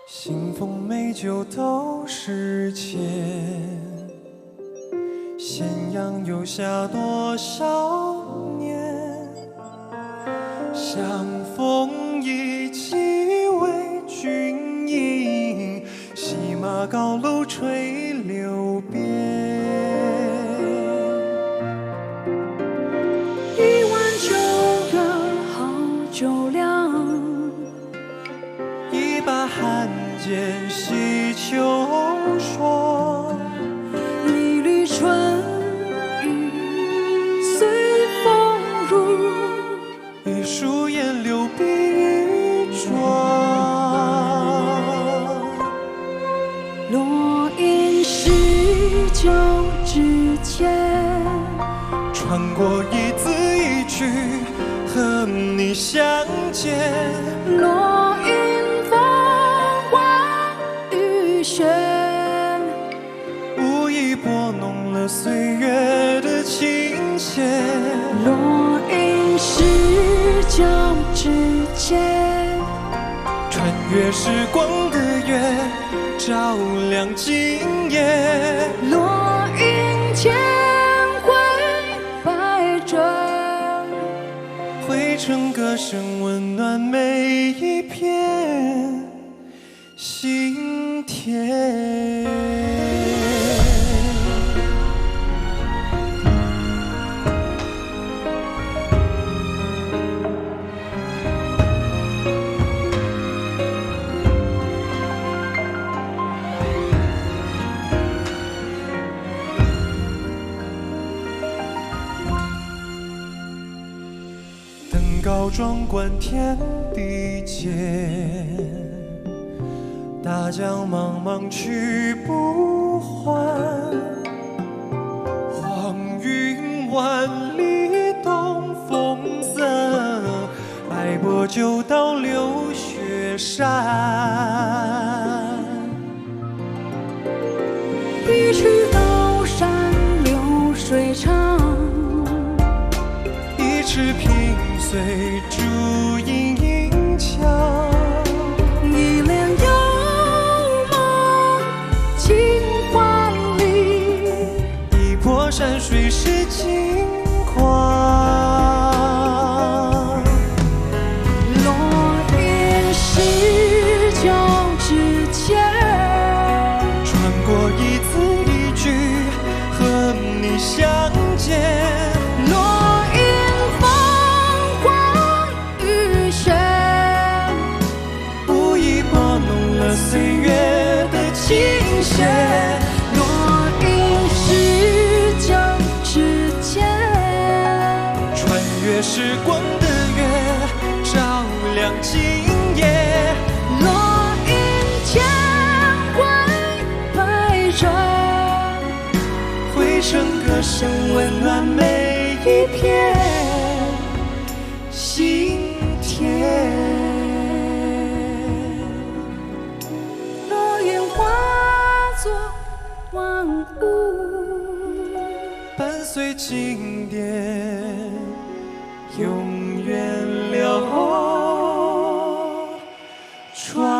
信封美酒都是钱，咸阳有下多少年？相逢意气为君饮，西马高楼垂柳边。一碗酒热好酒凉，一把寒剑洗秋霜。一缕春雨随风入，一束烟流碧玉妆。落英诗酒之间，穿过一字一句和你相见。落英风花雨雪，无意拨弄了岁月的琴弦。落英诗酒之间，穿越时光的月，照亮今夜。落英千回百转，汇成歌声，温暖每一片心田。登高壮观天地间，大江茫茫去不还。黄云万里东风色，白波就到流雪山。一曲高山流水长，一尺平碎烛影映墙。一帘幽梦清华里，一波山水是金光。落英诗酒之间，穿过一字一句和你相见。落英风花雨雪，无意拨弄了岁月的琴弦。落英诗酒之间，穿越时光的月，照亮今夜。落英千回百转，汇成歌声，温暖每一片心田。落英化作万物，伴随经典，永远流传。